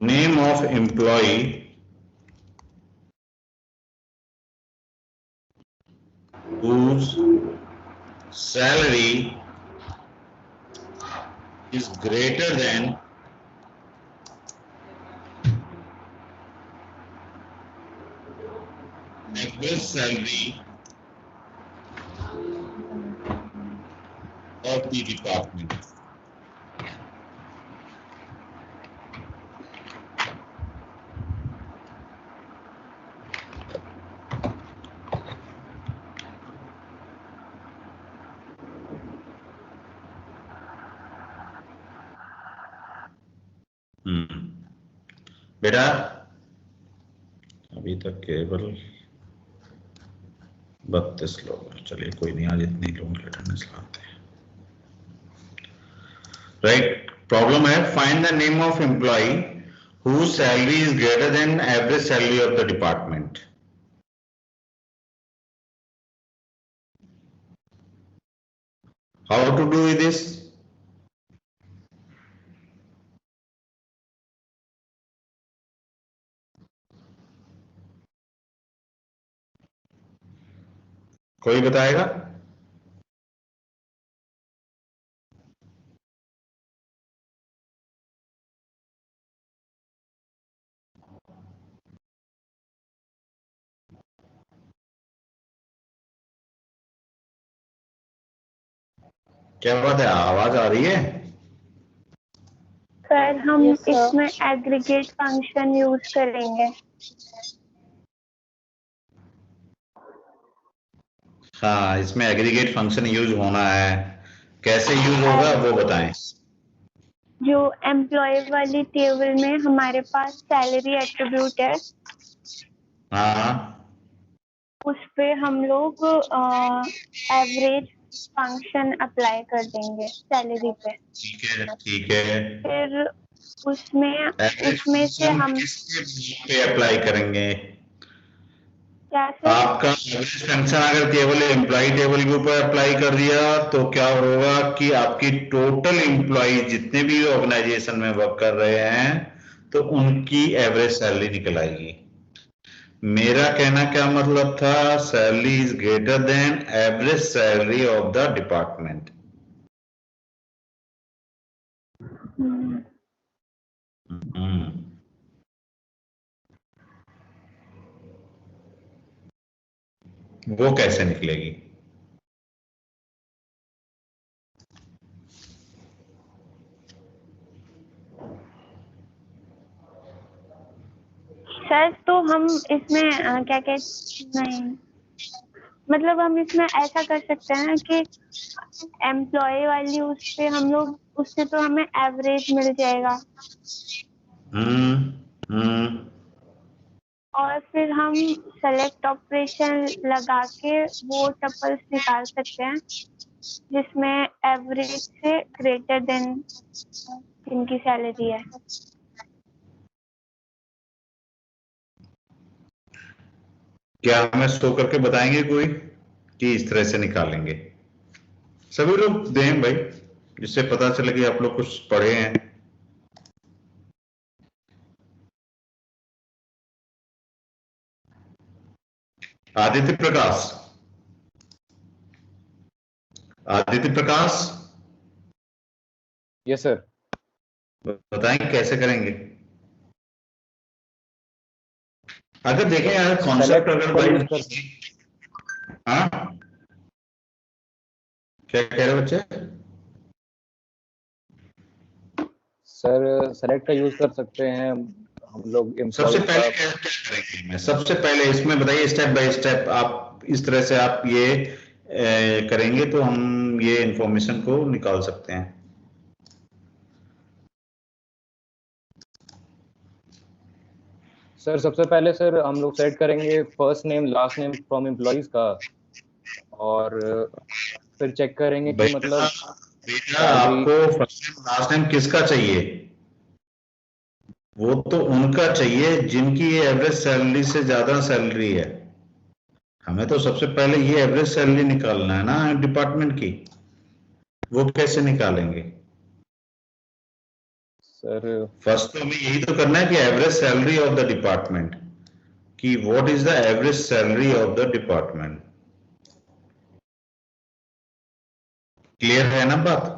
name of employee whose salary is greater than average salary of the department. बेटा अभी तक केवल 32 लोग, चलिए कोई नहीं, आज इतने लोगों की अटेंडेंस लाते हैं। राइट, प्रॉब्लम है find the name of employee whose salary is greater than average salary of the department. How to do this? कोई बताएगा? क्या बात है, आवाज आ रही है? सर हम इसमें एग्रीगेट फंक्शन यूज करेंगे। हाँ, इसमें एग्रीगेट फंक्शन यूज होना है। कैसे यूज होगा वो बताएं। जो एम्प्लॉय वाली टेबल में हमारे पास सैलरी एट्रीब्यूट है, हाँ, उस पे हम लोग एवरेज फंक्शन अप्लाई कर देंगे सैलरी पे। ठीक है, ठीक है। फिर उसमें से हम किसके पे अप्लाई करेंगे? क्या सर? आपका एवरेज फंक्शन अगर केवल एम्प्लॉय टेबल के ऊपर अप्लाई कर दिया तो क्या होगा कि आपकी टोटल एम्प्लॉय जितने भी ऑर्गेनाइजेशन में वर्क कर रहे हैं तो उनकी एवरेज सैलरी निकल आएगी। मेरा कहना क्या मतलब था, salary is greater than average salary of the department. वो कैसे निकलेगी? सर तो हम इसमें क्या कहते नहीं, मतलब हम इसमें ऐसा कर सकते हैं कि एम्प्लॉय वाली उस पे हम लोग, उससे तो हमें एवरेज मिल जाएगा। और फिर हम सेलेक्ट ऑपरेशन लगा के वो टपल्स निकाल सकते हैं जिसमें एवरेज से ग्रेटर देन जिनकी सैलरी है। क्या हमें शो करके बताएंगे कोई कि इस तरह से निकालेंगे? सभी लोग दें भाई, जिससे पता चले कि आप लोग कुछ पढ़े हैं। आदित्य प्रकाश, आदित्य प्रकाश, यस सर। बताएं कैसे करेंगे? अगर देखें यार कॉन्सेप्ट अगर भाई, हाँ क्या कह रहे बच्चे? सर सेलेक्ट का यूज कर सकते हैं हम लोग। सबसे पहले क्या करेंगे? मैं सबसे पहले इसमें बताइए स्टेप बाय स्टेप, आप इस तरह से आप ये करेंगे तो हम ये इंफॉर्मेशन को निकाल सकते हैं। सर सबसे पहले सर हम लोग सेलेक्ट करेंगे first name last name from employees का, और फिर चेक करेंगे कि मतलब आपको फर्स्ट नेम लास्ट नेम किसका चाहिए? वो तो उनका चाहिए जिनकी ये एवरेज सैलरी से ज्यादा सैलरी है। हमें तो सबसे पहले ये एवरेज सैलरी निकालना है ना डिपार्टमेंट की। वो कैसे निकालेंगे? सर फर्स्ट तो हमें यही तो करना है कि average salary of the department, कि what is the average salary of the department. Clear है ना बात?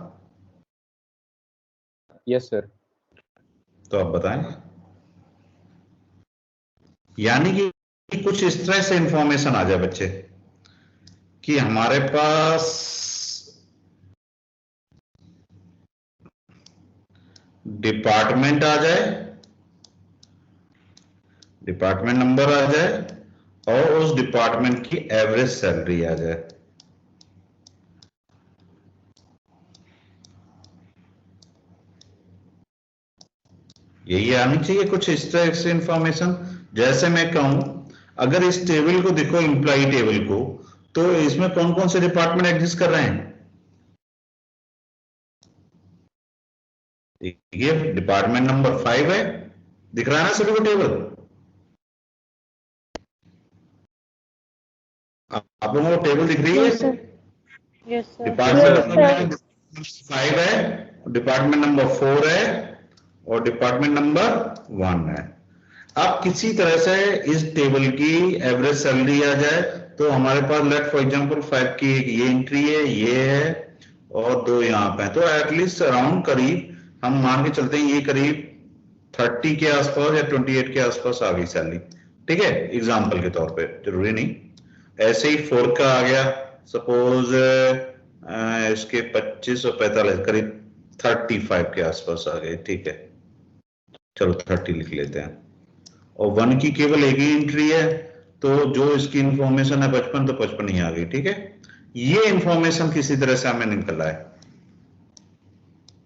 Yes sir. तो आप बताएं, यानी कि कुछ इस तरह से इंफॉर्मेशन आ जाए बच्चे कि हमारे पास डिपार्टमेंट आ जाए, डिपार्टमेंट नंबर आ जाए और उस डिपार्टमेंट की एवरेज सैलरी आ जाए। यही आनी चाहिए कुछ इस तरह से इंफॉर्मेशन। जैसे मैं कहूं, अगर इस टेबल को देखो, एम्प्लॉय टेबल को, तो इसमें कौन कौन से डिपार्टमेंट एग्जिस्ट कर रहे हैं? ये डिपार्टमेंट नंबर 5 है, दिख रहा है ना सभी को टेबल? आप लोगों को टेबल दिख रही है? Yes sir. डिपार्टमेंट नंबर 5 है, डिपार्टमेंट नंबर 4 है और डिपार्टमेंट नंबर 1 है। अब किसी तरह से इस टेबल की एवरेज सैलरी आ जाए तो हमारे पास लेट फॉर एग्जांपल 5 की एक ये एंट्री है, ये है और 2 यहाँ पे है, तो एटलीस्ट अराउंड करीब हम मान के चलते हैं ये करीब 30 के आसपास या 28 के आसपास आ गई सैलरी। ठीक है, एग्जाम्पल के तौर पे, जरूरी नहीं। ऐसे ही 4 का आ गया, सपोज इसके 25 और 45 करीब 35 के आसपास आ गए। ठीक है, चलो 30 लिख लेते हैं। और 1 की केवल एक ही एंट्री है, तो जो इसकी इंफॉर्मेशन है 55, तो 55 ही आ गई। ठीक है, ये इंफॉर्मेशन किसी तरह से हमें निकल रहा है,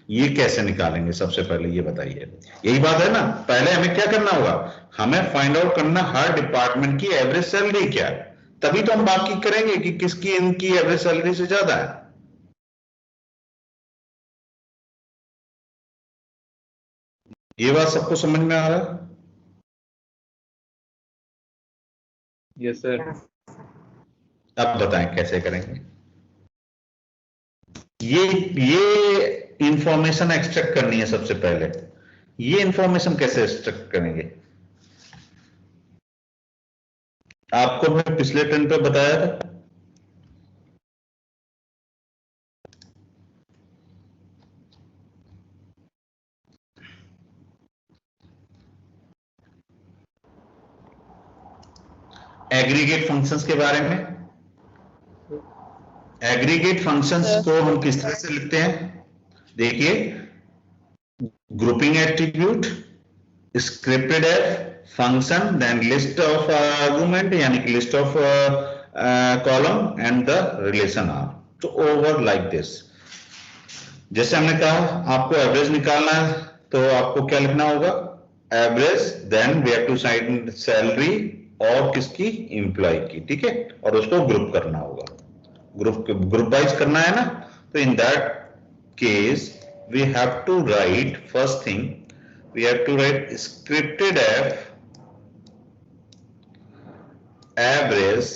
ये कैसे निकालेंगे सबसे पहले ये बताइए। यही बात है ना, पहले हमें क्या करना होगा, हमें फाइंड आउट करना हर डिपार्टमेंट की एवरेज सैलरी क्या है, तभी तो हम बाकी करेंगे कि किसकी इनकी एवरेज सैलरी से ज्यादा है। ये बात सबको समझ में आ रहा है? Yes sir. अब बताएं कैसे करेंगे। ये इंफॉर्मेशन एक्सट्रैक्ट करनी है सबसे पहले। ये इंफॉर्मेशन कैसे एक्सट्रैक्ट करेंगे, आपको मैं पिछले टर्न पे बताया था। एग्रीगेट फंक्शंस के बारे में। एग्रीगेट फंक्शंस को हम किस तरह से लिखते हैं, देखिए, grouping attribute, scripted F function, then list of argument यानी कि list of column and the relation R, तो ओवर लाइक दिस। जैसे हमने कहा आपको एवरेज निकालना है तो आपको क्या लिखना होगा, average, then we have to side salary और किसकी, एम्प्लॉय की। ठीक है, और उसको ग्रुप करना होगा, ग्रुप वाइज करना है ना। तो in that case we have to write, first thing we have to write scripted F average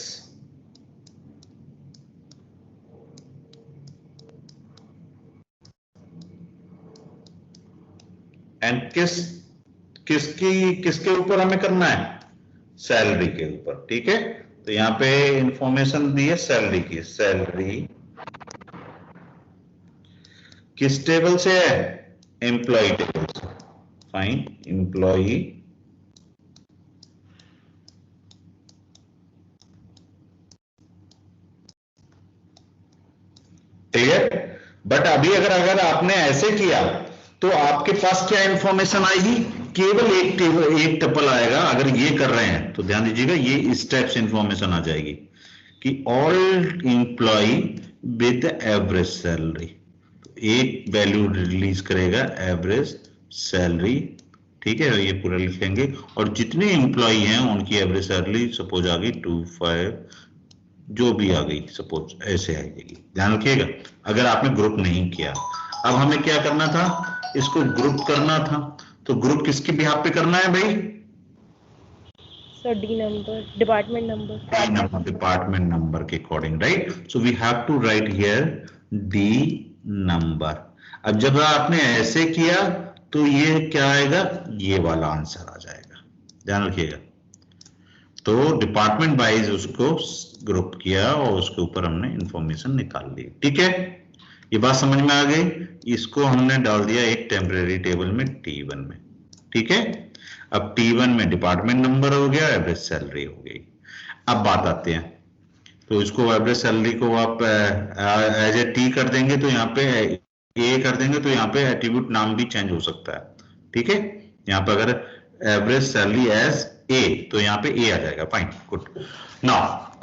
and किसके ऊपर हमें करना है, सैलरी के ऊपर। ठीक है, तो यहां पे इंफॉर्मेशन दी है सैलरी की। सैलरी किस टेबल से है, एम्प्लॉय टेबल से। Fine employee clear. बट अभी अगर आपने ऐसे किया तो आपके पास क्या इंफॉर्मेशन आएगी, केवल एक टपल आएगा। अगर ये कर रहे हैं तो ध्यान दीजिएगा, ये इस टाइप से इंफॉर्मेशन आ जाएगी कि all employ with average salary, एक वैल्यू रिलीज करेगा एवरेज सैलरी। ठीक है, ये पूरा लिख लेंगे और जितने एम्प्लॉय हैं उनकी एवरेज सैलरी सपोज आ गई 25, जो भी आ गई सपोज ऐसे आएगी। ध्यान रखिएगा, अगर आपने ग्रुप नहीं किया। अब हमें क्या करना था, इसको ग्रुप करना था, तो ग्रुप किसके बिहाफ पे करना है भाई, sir D number, department number, department number के according, right. So we have to write here D number. अब जब आपने ऐसे किया तो ये क्या आएगा, ये वाला आंसर आ जाएगा, ध्यान रखिएगा। तो डिपार्टमेंट वाइज उसको ग्रुप किया और उसके ऊपर हमने इंफॉर्मेशन निकाल ली। ठीक है, ये बात समझ में आ गई। इसको हमने डाल दिया एक टेम्परेरी टेबल में T1 में। ठीक है, अब T1 में डिपार्टमेंट नंबर हो गया, एवरेज सैलरी हो गई। अब बात आते हैं, तो इसको एवरेज सैलरी को आप एज ए टी कर देंगे तो यहाँ पे ए कर देंगे तो यहाँ पे एट्रीब्यूट नाम भी चेंज हो सकता है। ठीक है, यहाँ पे अगर एवरेज सैलरी एज ए तो यहाँ पे ए आ जाएगा। Fine, good. नाउ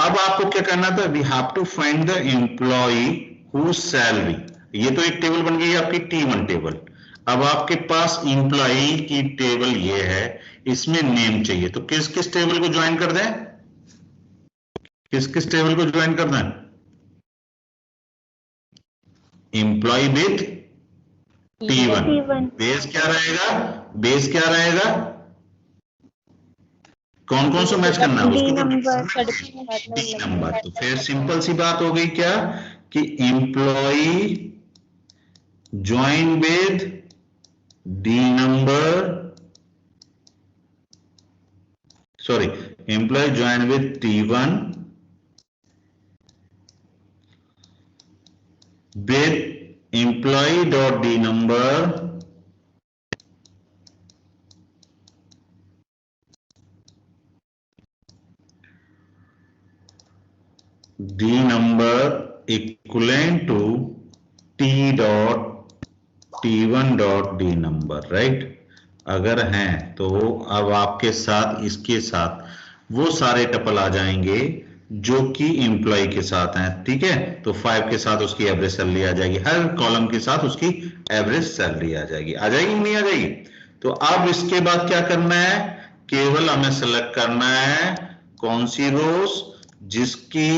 अब आपको क्या करना था, we have to find the employee whose salary, ये तो एक टेबल बन गई आपकी T1 टेबल। अब आपके पास एम्प्लॉय की टेबल ये है, इसमें नेम चाहिए, तो किस किस टेबल को ज्वाइन कर दें, किस किस टेबल को ज्वाइन करना है, एम्प्लॉय विथ T1। बेस क्या रहेगा, बेस क्या रहेगा, कौन कौन सा मैच करना है उसको, डी नंबर। तो फिर सिंपल सी बात हो गई क्या कि employee join with D number, sorry, employee join with T1 with employee dot D number equivalent to T dot T1 dot D number, right. अगर हैं तो अब आपके साथ इसके साथ वो सारे टपल आ जाएंगे जो कि एम्प्लॉय के साथ हैं। ठीक है, तो 5 के साथ उसकी एवरेज सैलरी आ जाएगी, हर कॉलम के साथ उसकी एवरेज सैलरी आ जाएगी, आ जाएगी नहीं आ जाएगी। तो अब इसके बाद क्या करना है, केवल हमें सेलेक्ट करना है कौन सी रोज जिसकी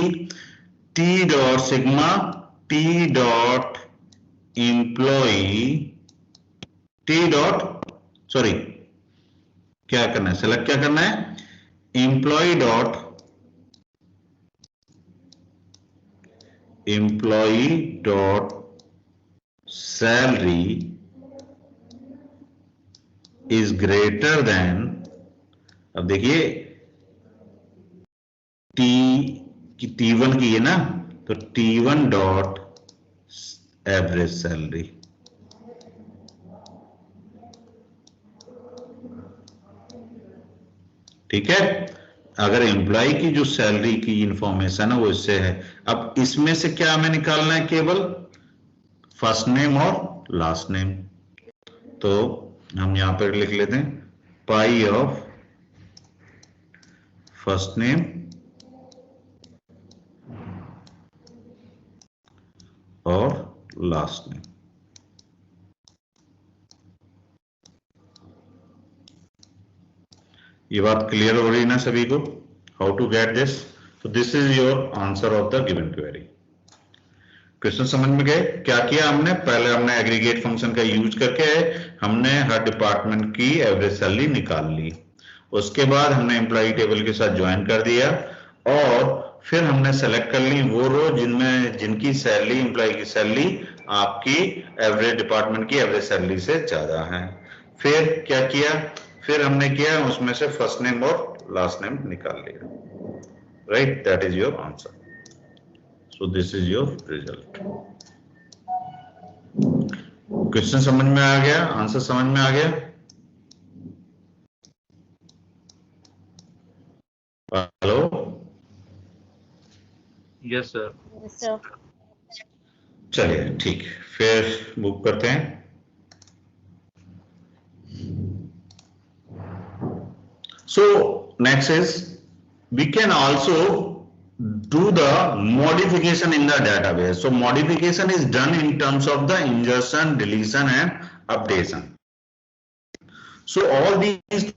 T dot sigma T dot employee T dot sorry क्या करना है, सेलेक्ट क्या करना है, employee dot employee dot salary is greater than, अब देखिए T1 की है ना, तो T1 डॉट एवरेज सैलरी। ठीक है, अगर एम्प्लॉय की जो सैलरी की इंफॉर्मेशन है वो इससे है। अब इसमें से क्या हमें निकालना है, केवल फर्स्ट नेम और लास्ट नेम। तो हम यहां पर लिख लेते हैं पाई ऑफ फर्स्ट नेम और लास्ट नेम। ये बात क्लियर हो रही ना सभी को, हाउ टू गेट दिस। तो this is your answer of the given query. Question समझ में गए, क्या किया हमने, पहले हमने एग्रीगेट फंक्शन का यूज करके हमने हर डिपार्टमेंट की एवरेज सैलरी निकाल ली, उसके बाद हमने एम्प्लॉय टेबल के साथ ज्वाइन कर दिया और फिर हमने सेलेक्ट कर ली वो रो जिनमें जिनकी सैलरी एम्प्लॉय की सैलरी आपकी एवरेज डिपार्टमेंट की एवरेज सैलरी से ज्यादा है। फिर क्या किया, फिर हमने किया उसमें से फर्स्ट नेम और लास्ट नेम निकाल लिया, right, that is your answer. So this is your result. Question समझ में आ गया, आंसर समझ में आ गया। Hello, yes sir. चलिए ठीक, फिर मूव करते हैं। So next is we can also do the modification in the database. So modification is done in terms of the insertion, deletion and updation. So all these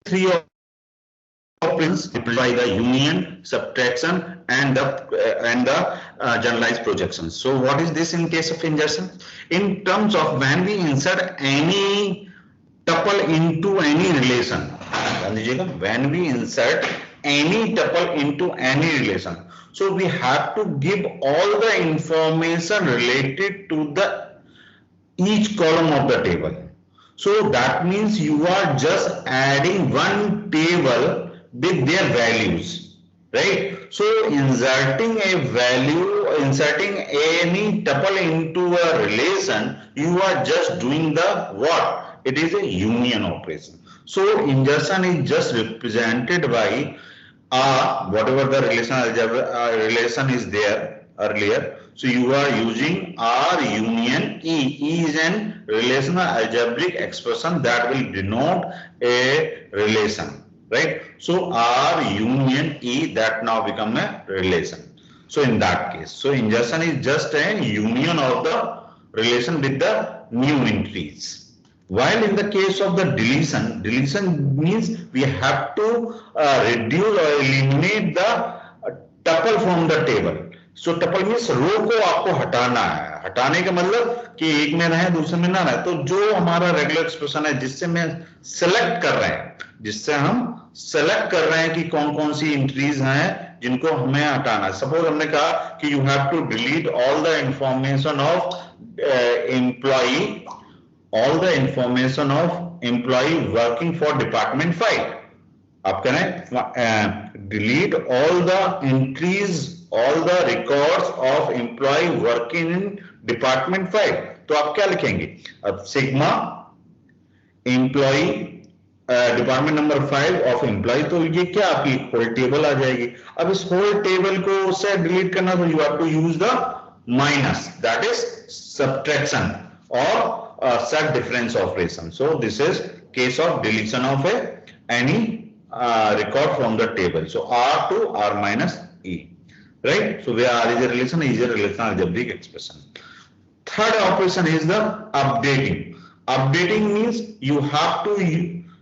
three operations by the union, subtraction and the generalized projections. So what is this in case of insertion? In terms of when we insert any tuple into any relation, when we insert any tuple into any relation, so we have to give all the information related to the each column of the table. So that means you are just adding one table with their values, right? So inserting a value, inserting any tuple into a relation, you are just doing the what? It is a union operation. So insertion is just represented by whatever the relational algebra relation is there earlier. So you are using R union E. E is an relational algebraic expression that will denote a relation, right? So R union E, that now become a relation. So in that case, so insertion is just a union of the relation with the new entries. While in the case of the deletion, deletion means we have to reduce or eliminate the tuple from the table. So tuple means रो को आपको हटाना है. हटाने का मतलब कि एक में रहे दूसरे में ना रहे. तो जो हमारा रेगुलर एक्सप्रेशन है जिससे मैं सेलेक्ट कर रहे हैं, जिससे हम सेलेक्ट कर रहे हैं कि कौन कौन सी एंट्रीज हैं जिनको हमें हटाना है. सपोज हमने कहा कि you have to delete all the information of employee, all the information of employee working for department 5. आप करें delete all the entries, all the records of employee working in department 5. तो आप क्या लिखेंगे? अब sigma employee department number 5 of employee, तो ये क्या आपकी होल टेबल आ जाएगी. अब इस होल टेबल को से डिलीट करना तो you have to use the minus, that is subtraction और set difference operation. So this is case of deletion of any record from the table. So R to R minus E, right? So where R is a relation, E is a relational algebraic expression. Third operation is the updating. Updating means you have to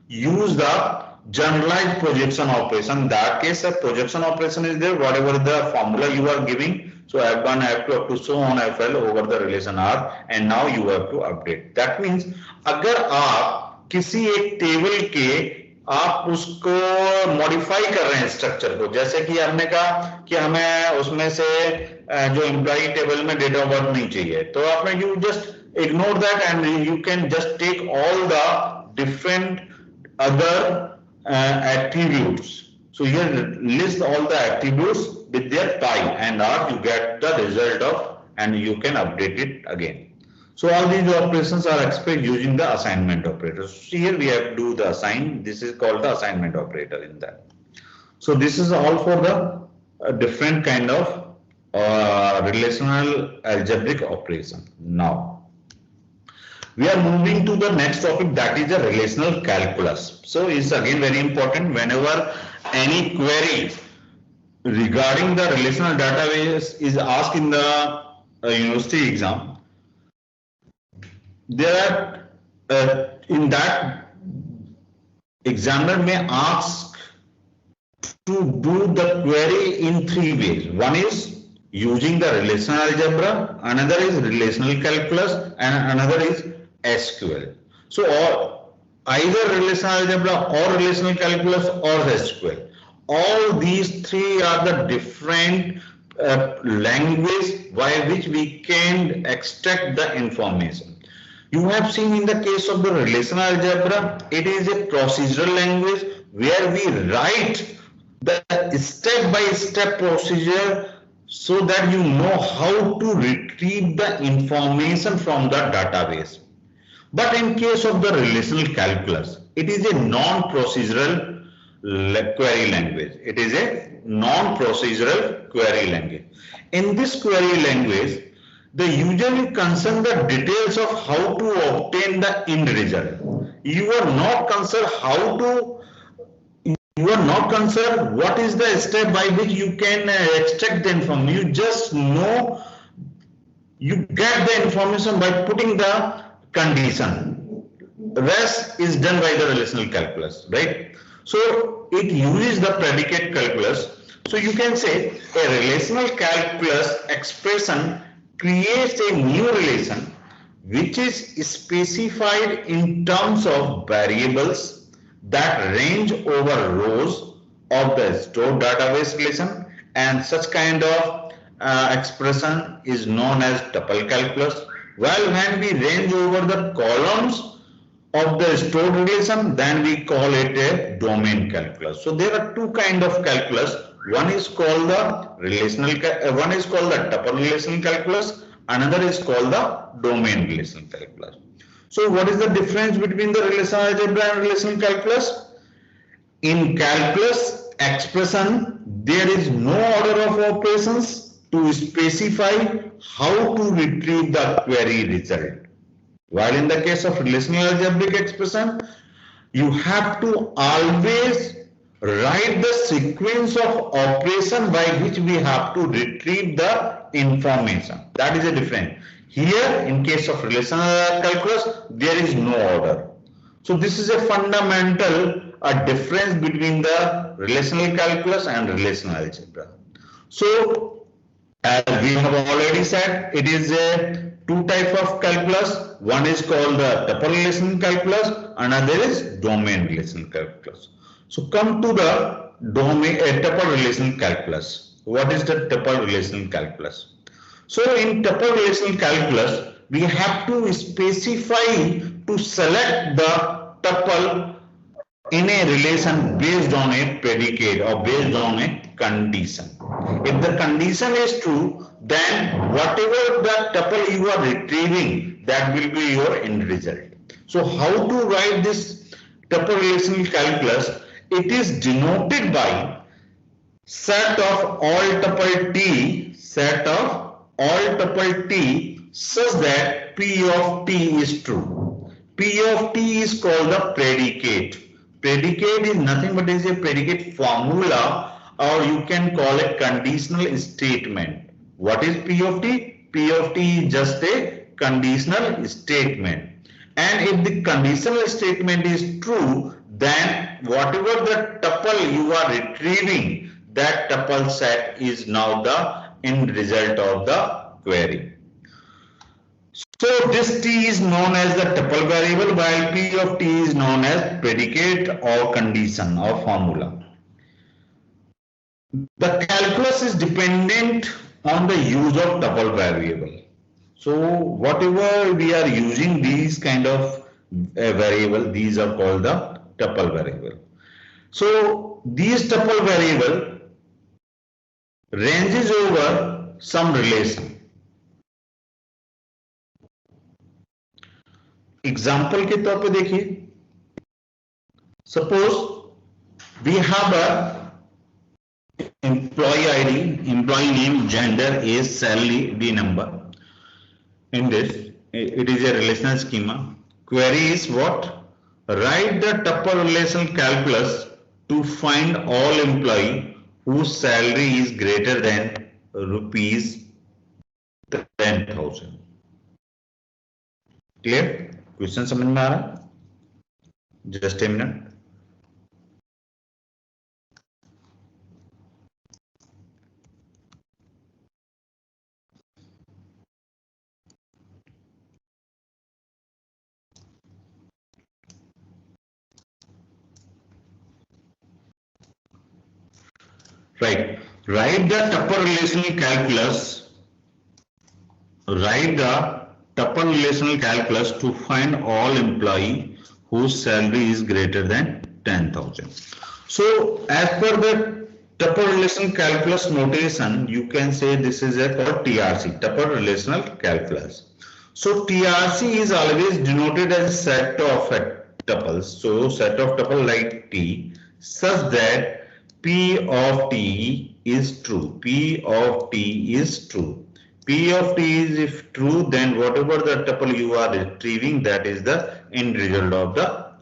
use the generalized projection operation. In that case, a projection operation is there, whatever the formula you are giving. So F1, F2 up to so on FL over the relation R, and now you have to update. That means अगर आप किसी एक table के आप उसको modify कर रहे हैं स्ट्रक्चर को, जैसे कि हमने कहा कि हमें उसमें से जो एम्प्लॉई टेबल में डेट ऑफ बर्थ नहीं चाहिए, तो आपने you just ignore that and you can just take all the different other attributes. So here list all the attributes with their pi and R, you get the result of, and you can update it again. So all these operations are expressed using the assignment operator. So here we have to do the assign. This is called the assignment operator in that. So this is all for the different kind of relational algebraic operation. Now we are moving to the next topic, that is the relational calculus. So it's again very important. Whenever any query regarding the relational database is asked in the university exam, there are in that examiner may ask to do the query in 3 ways. One is using the relational algebra, another is relational calculus, and another is SQL. So either relational algebra or relational calculus or SQL. All these three are the different language by which we can extract the information. You have seen in the case of the relational algebra, it is a procedural language where we write the step-by-step procedure so that you know how to retrieve the information from the database. But in case of the relational calculus, it is a non-procedural query language. It is a non-procedural query language. In this query language, they usually concern the details of how to obtain the end result. You are not concerned what is the step by which you can extract the information. You just know, you get the information by putting the condition. Rest is done by the relational calculus, right? So it uses the predicate calculus. So you can say a relational calculus expression creates a new relation which is specified in terms of variables that range over rows of the stored database relation, and such kind of expression is known as tuple calculus. While when we range over the columns of the stored relation, then we call it a domain calculus. So there are two kind of calculus. One is called the one is called the tuple relational calculus. Another is called the domain relational calculus. So what is the difference between the relational algebra and relational calculus? In calculus expression, there is no order of operations to specify how to retrieve the query result. While in the case of relational algebraic expression, you have to always write the sequence of operation by which we have to retrieve the information. That is a difference. Here, in case of relational calculus, there is no order. So this is a fundamental difference between the relational calculus and relational algebra. So as we have already said, it is a two type of calculus. One is called the tuple relational calculus, another is domain relational calculus. So come to the domain tuple relational calculus. What is the tuple relational calculus? So in tuple relational calculus, we have to specify to select the tuple in a relation based on a predicate or based on a condition. If the condition is true, then whatever the tuple you are retrieving, that will be your end result. So how to write this tuple relational calculus? It is denoted by set of all tuple T, set of all tuple T such that P of T is true. P of T is called the predicate. Predicate is nothing but is a predicate formula, or you can call it conditional statement. What is P of T? P of T is just a conditional statement. And if the conditional statement is true, then whatever the tuple you are retrieving, that tuple set is now the end result of the query. So this T is known as the tuple variable, while P of T is known as predicate or condition or formula. The calculus is dependent on the use of tuple variable. So whatever we are using these kind of variable, these are called the tuple variable. So these tuple variable ranges over some relation. Example के तौर पे देखिए, suppose we have a employee ID, employee name, gender, age, salary, D number. In this, it is a relational schema. Query is what? Write the tuple relational calculus to find all employee whose salary is greater than rupees 10,000. Clear? Question समझ में आ रहा है? Just a minute. Right. Write the tuple relational calculus. Write the tuple relational calculus to find all employee whose salary is greater than 10,000. So as per the tuple relational calculus notation, you can say this is a called TRC, tuple relational calculus. So TRC is always denoted as a set of tuples. So set of tuple like T such that P of T is true. P of T is true. P of T is if true, then whatever the tuple you are retrieving, that is the end result of the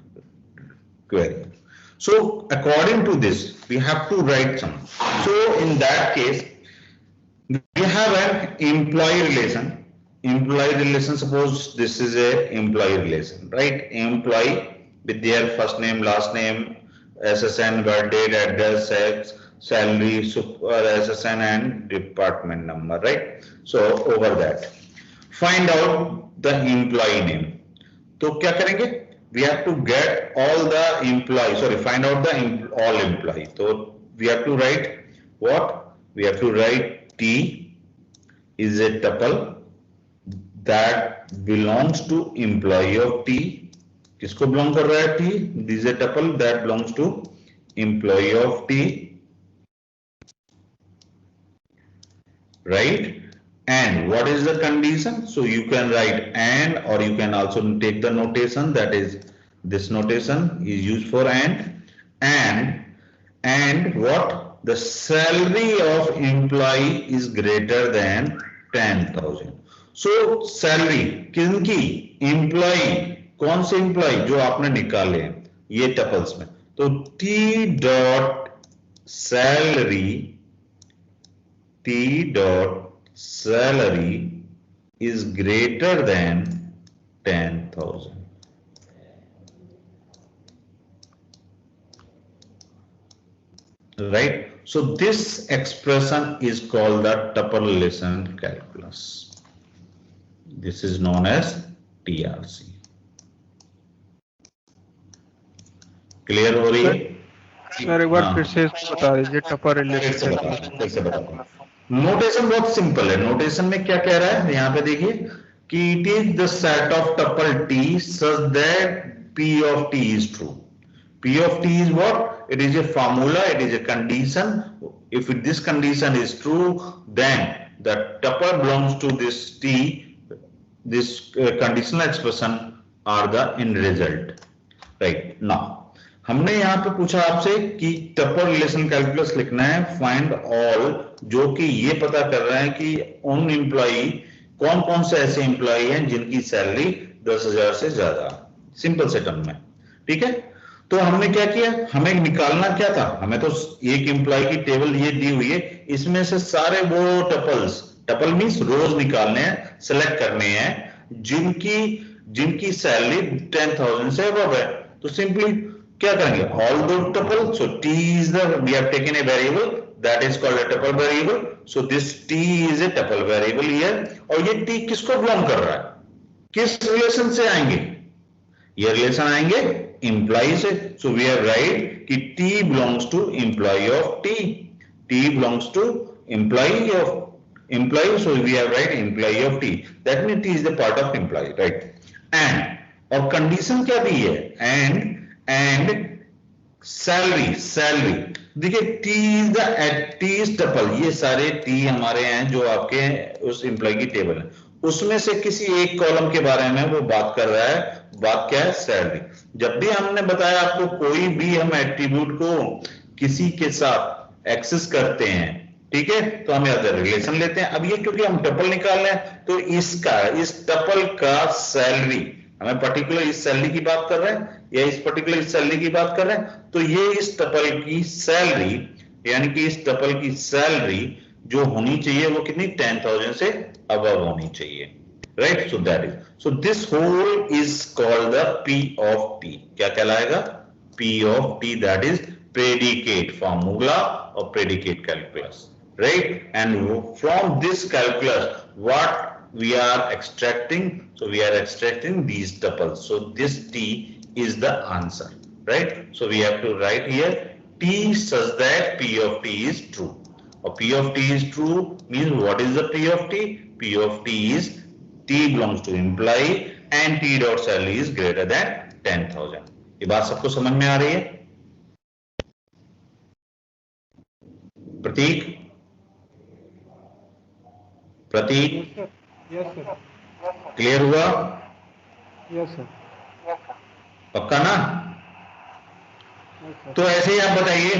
query. So according to this, we have to write some. So in that case, we have an employee relation. Employee relation, suppose this is a employee relation, right? Employee with their first name, last name, SSN, birth date, address, sex, salary, SSN and department number, right? So over that, find out the employee name. तो क्या करेंगे? We have to get all the employees. Sorry, find out the all employee. So we have to write what? We have to write T is a tuple that belongs to employee of T किसको belong कर रहा है? T. This is a tuple that belongs to employee of T, right? And what is the condition? So you can write and, or you can also take the notation, that is this notation is used for and what? The salary of employee is greater than 10,000. So salary किनकी? employee. कौन से employee? जो आपने निकाले हैं ये tuples में. तो T dot salary is greater than 10,000. Right? So this expression is called the tuple relation calculus. This is known as TRC. Clear हो रही है? सर एक बार फिर से बता दीजिए टपल रिलेशन कैसे बताऊं? नोटेशन बहुत सिंपल है. नोटेशन में क्या कह रहा है यहाँ पे देखिए कि it is the set of tuple T such that P of T is true. P of T is what? It is a formula, it is a condition. If this condition is true, then the tuple belongs to this T, this conditional expression are the end result. Right? Now, हमने यहाँ पे पूछा आपसे कि tuple relation calculus लिखना है, find all, जो कि ये पता कर रहा है कि उन एम्प्लॉई कौन कौन से ऐसे एम्प्लॉई हैं जिनकी सैलरी 10,000 से ज्यादा. सिंपल से टर्म में. ठीक है? तो हमने क्या किया? हमें निकालना क्या था? हमें तो एक एम्प्लॉय की टेबल ये दी हुई है, इसमें से सारे वो टपल्स, टपल मींस रोज निकालने हैं, सेलेक्ट करने हैं जिनकी सैलरी 10,000 से अबव है. तो सिंपली क्या करेंगे? ऑल दो tuple. So T is the, we have taken a variable that is called a tuple variable. So this T is a tuple variable here. और ये टी किसको बिलोंग कर रहा है? किस रिलेशन से आएंगे? ये रिलेशन आएंगे एम्प्लॉय से. सो वी हैव राइट कि T belongs to employee of T. T belongs to employee of employee. So we have write employee of T. That mean T is the part of employee. Right? And और condition क्या दी है? And salary. देखिए T is tuple. ये सारे T हमारे हैं जो आपके उस एम्प्लॉय की टेबल है. उसमें से किसी एक कॉलम के बारे में वो बात कर रहा है. बात क्या है? सैलरी. जब भी हमने बताया आपको कोई भी हम एट्रीब्यूट को किसी के साथ एक्सेस करते हैं, ठीक है, तो हम यहां रिलेशन लेते हैं. अब ये क्योंकि हम टपल निकाल रहे हैं तो इस टपल का सैलरी, हमें पर्टिकुलर इस सैलरी की बात कर रहे हैं या इस पर्टिकुलर इस सैलरी की बात कर रहे हैं, तो ये इस टपल की सैलरी, यानी कि इस टपल की सैलरी जो होनी चाहिए वो कितनी? 10,000 से अबव होनी चाहिए. Right? So that is, so this whole is called the P of T. क्या कहलाएगा? P of T, that is predicate formula और predicate calculus. Right? And from this calculus what we are extracting? So we are extracting these tuples. So this T is the answer. Right? So we have to write here T such that P of T is true. Or P of T is true means what is the P of T? P of T is T belongs to employee and T dot salary is greater than 10,000. ये बात सबको समझ में आ रही है? Pratik? Yes sir. Clear हुआ? Yes sir. पक्का ना? तो ऐसे ही आप बताइए,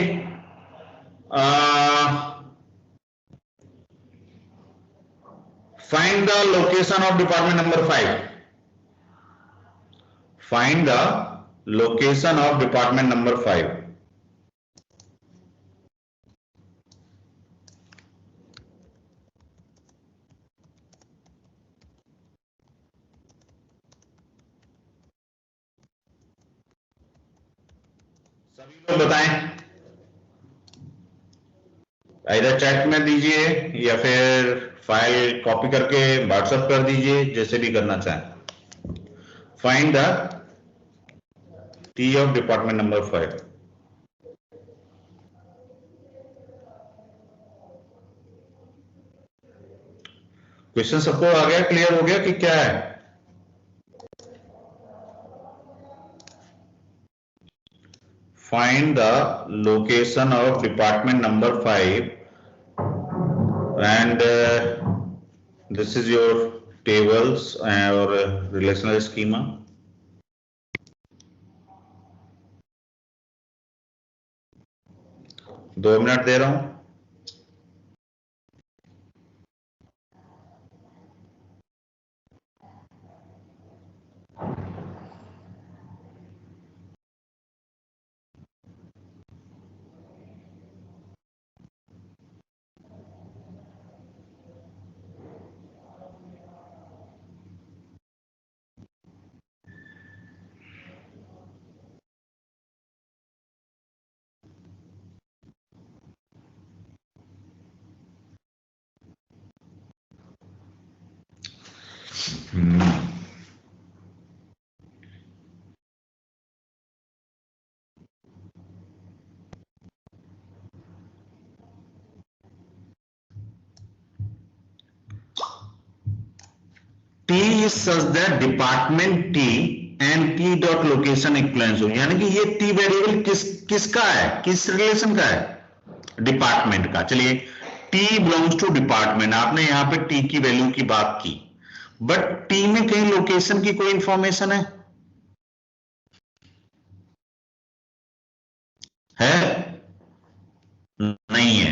find the location of department number 5. Find the location of department number 5. सभी लोग बताएं. इधर चैट में दीजिए या फिर फाइल कॉपी करके व्हाट्सएप कर दीजिए, जैसे भी करना चाहें. Find the T of department number 5. Question सबको आ गया? क्लियर हो गया कि क्या है? find the location of department number 5 and this is your tables or relational schema. दो मिनट दे रहा हूं. T is such that department T and T dot location equivalence हो, यानी कि ये T वेरिएबल किसका है, किस रिलेशन का है, डिपार्टमेंट का. चलिए T बिलोंग्स टू डिपार्टमेंट, आपने यहाँ पे T की वैल्यू की बात की, बट T में कहीं लोकेशन की कोई इंफॉर्मेशन है नहीं है,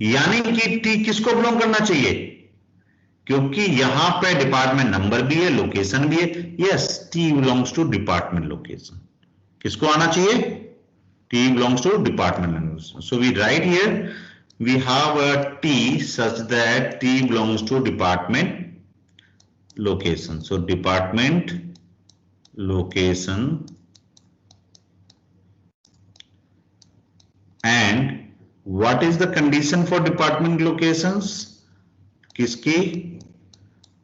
यानी कि T किसको बिलोंग करना चाहिए, क्योंकि यहां पे डिपार्टमेंट नंबर भी है, लोकेशन भी है. Yes, T belongs to department location. किसको आना चाहिए, T belongs to department location. So we write here we have a T such that T belongs to department location. So department location and what is the condition for department locations, किसकी,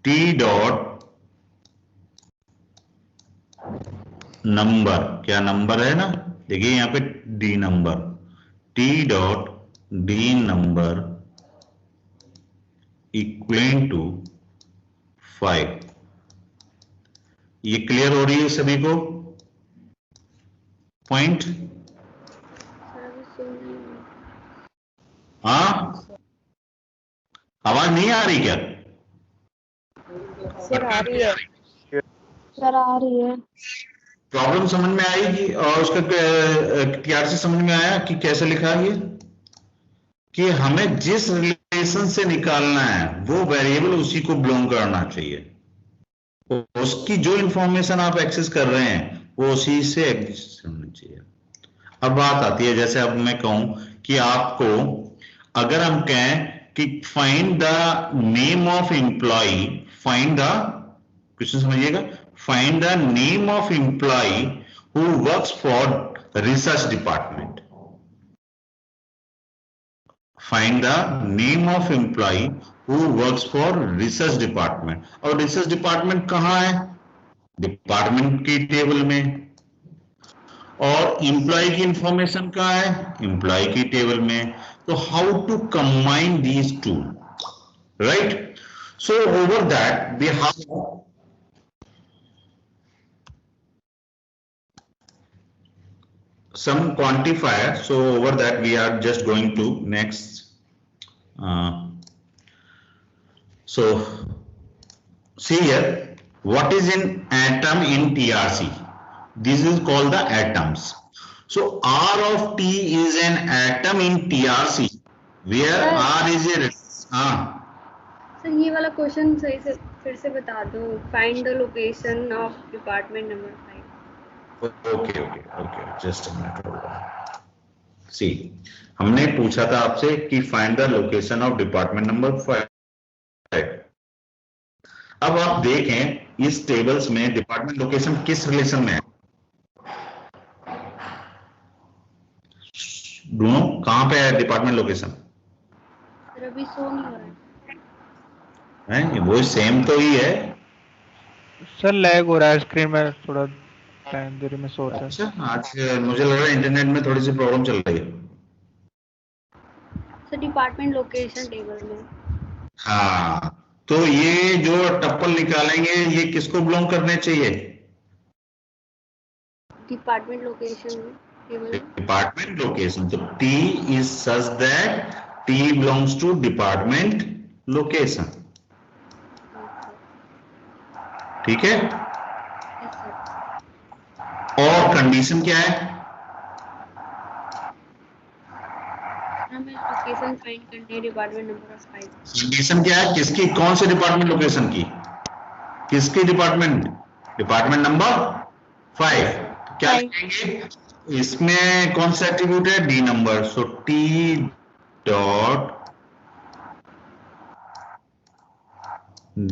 T dot number, क्या number है ना, देखिए यहां पे D number, T dot D number equal to 5. ये clear हो रही है सभी को पॉइंट? हाँ, आवाज नहीं आ रही क्या? सर आ रही है, सर आ रही है. प्रॉब्लम समझ में आएगी और उसका क्लियर से समझ में आया कि कैसे लिखा है ये, कि हमें जिस रिलेशन से निकालना है वो वेरिएबल उसी को बिलोंग करना चाहिए, उसकी जो इंफॉर्मेशन आप एक्सेस कर रहे हैं वो उसी से एग्जिस्ट होनी चाहिए. अब बात आती है, जैसे अब मैं कहूं कि आपको, अगर हम कहें कि find the name of employee, find the, question समझिएगा, find the name of employee who works for research department. Find the name of employee who works for research department. और रिसर्च डिपार्टमेंट कहां है, डिपार्टमेंट की table में, और employ की information कहां है, एम्प्लॉय की टेबल में. तो how to combine these two, right? So over that we have some quantifier. So over that we are just going to next. So see here, what is an atom in TRC? This is called the atoms. So R of T is an atom in TRC where R is a sir ये वाला question सही से फिर से बता दो. Find the location of department number 5. Okay, just a minute. See, हमने पूछा था आपसे कि find the location of department number 5. अब आप देखें इस टेबल्स में डिपार्टमेंट लोकेशन किस रिलेशन में है, दोनों कहां पे है डिपार्टमेंट लोकेशन? अभी शो नहीं हो रहा है, वो सेम तो ही है सर. लैग हो रहा है स्क्रीन में, थोड़ा टाइम देरी में शो होता है. अच्छा, आज मुझे लग रहा है इंटरनेट में थोड़ी सी प्रॉब्लम चल रही है. सर डिपार्टमेंट लोकेशन टेबल में. हाँ, तो ये जो टप्पल निकालेंगे ये किसको बिलोंग करने चाहिए, डिपार्टमेंट लोकेशन में. Department location. तो T is such that T belongs to department location. ठीक है, और कंडीशन क्या है? Department number of 5। कंडीशन क्या है? किसकी, कौन से डिपार्टमेंट लोकेशन की? किसकी डिपार्टमेंट? Department number 5। क्या लिखेंगे इसमें? कौन सा एट्रीब्यूट है? D number. So T dot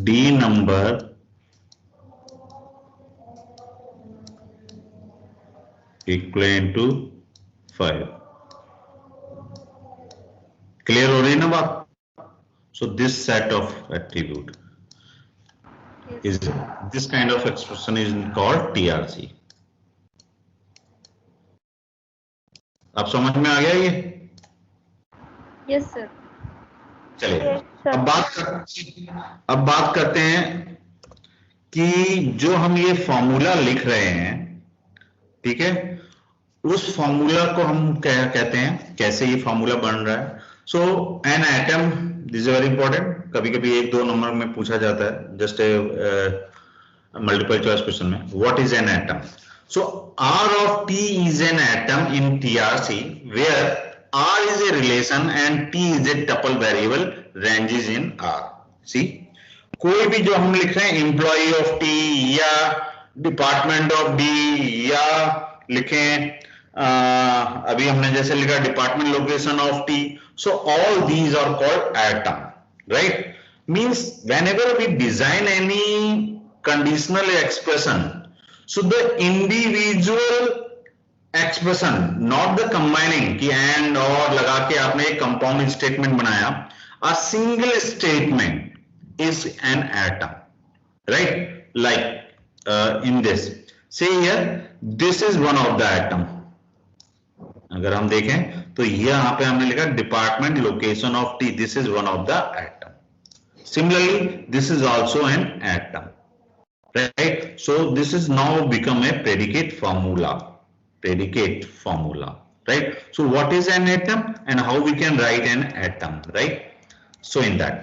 D number equal to 5। Clear हो रही है ना बात? So this set of attribute is this kind of expression is called TRC। आप समझ में आ गया ये? Yes sir. चलिए अब बात करते हैं कि जो हम ये फॉर्मूला लिख रहे हैं, ठीक है, उस फॉर्मूला को हम क्या कहते हैं, कैसे ये फॉर्मूला बन रहा है। So an atom, this is very important, कभी कभी 1-2 नंबर में पूछा जाता है, जस्ट मल्टीपल चॉइस क्वेश्चन में, what is an atom. So R of T is an atom in TRC where R is a relation and T is a tuple variable ranges in R। See, कोई भी जो हम लिख रहे हैं employ of T या department of D या लिखें अभी हमने जैसे लिखा department location of T, so all these are called atom, right? Means whenever we design any conditional expression, so the individual expression, not the combining कि and और लगा के आपने एक compound statement बनाया, a single statement is an atom, right? Like in this, say here this is one of the atom। अगर हम देखें तो यहाँ पे हमने लिखा department location of T, this is one of the atom. Similarly this is also an atom, right? So this is now become a predicate formula, right? So what is an atom and how we can write an atom, right? So in that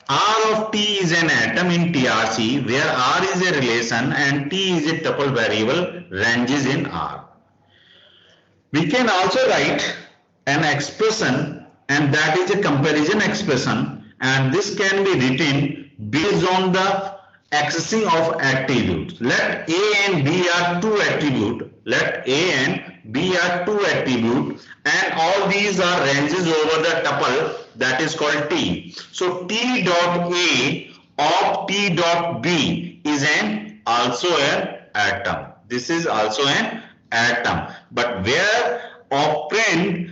R of T is an atom in TRC where R is a relation and T is a tuple variable ranges in R। We can also write an expression and that is a comparison expression, and this can be written based on the accessing of attributes। Let A and B are two attributes, and all these are ranges over the tuple that is called T। So T dot A of T dot B is also an atom, this is also an atom, but where operand,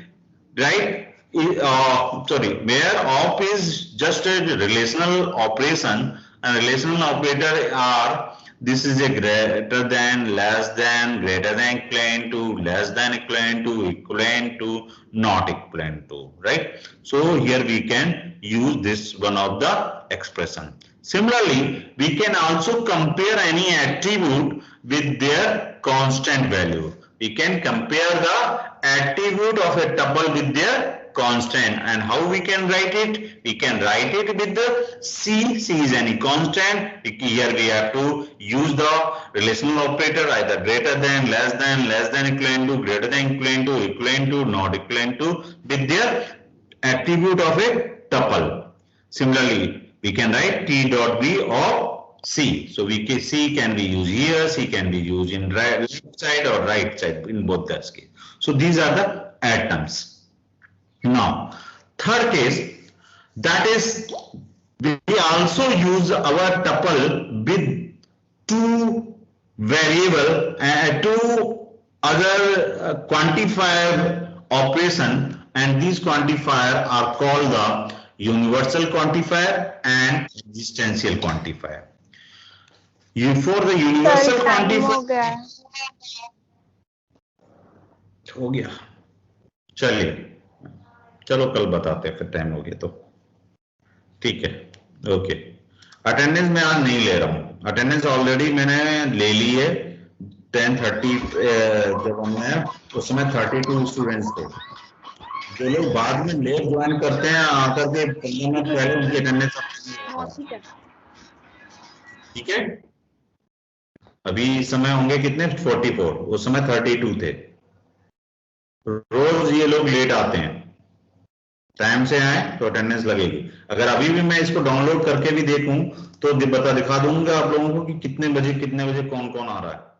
right, where op is just a relational operation, and relational operator are this is a greater than, less than, greater than equivalent to, less than equivalent to, equivalent to, not equivalent to, right? So here we can use this one of the expression। Similarly, we can also compare any attribute with their constant value। We can compare the attribute of a tuple with their constant, and how we can write it? We can write it with the C is any constant। Here we have to use the relational operator, either greater than, less than, equivalent to, greater than, equivalent to, equivalent to, not equivalent to, with their attribute of a tuple। Similarly, we can write T dot B of C। So we can, C can be used here, C can be used in left side or right side, in both that case। So these are the atoms। Now third case, that is we also use our tuple with two variable and two other quantifier operation, and these quantifier are called the universal quantifier and existential quantifier। For the universal quantifier हो गया, चलिए चलो कल बताते हैं, फिर time हो गया तो ठीक है। ओके, अटेंडेंस मैं आज नहीं ले रहा हूं, अटेंडेंस ऑलरेडी मैंने ले ली है, 10:30 जब हमने उस समय 32 स्टूडेंट्स थे। जो लोग बाद में लेट ज्वाइन करते हैं आकर के 15 मिनट पहले उनकी अटेंडेंस ठीक है। अभी इस समय होंगे कितने 44, उस समय 32 थे। रोज ये लोग लेट आते हैं, टाइम से आए तो अटेंडेंस लगेगी। अगर अभी भी मैं इसको डाउनलोड करके भी देखूं तो दिखा दूंगा आप लोगों को कि कितने बजे कौन कौन आ रहा है।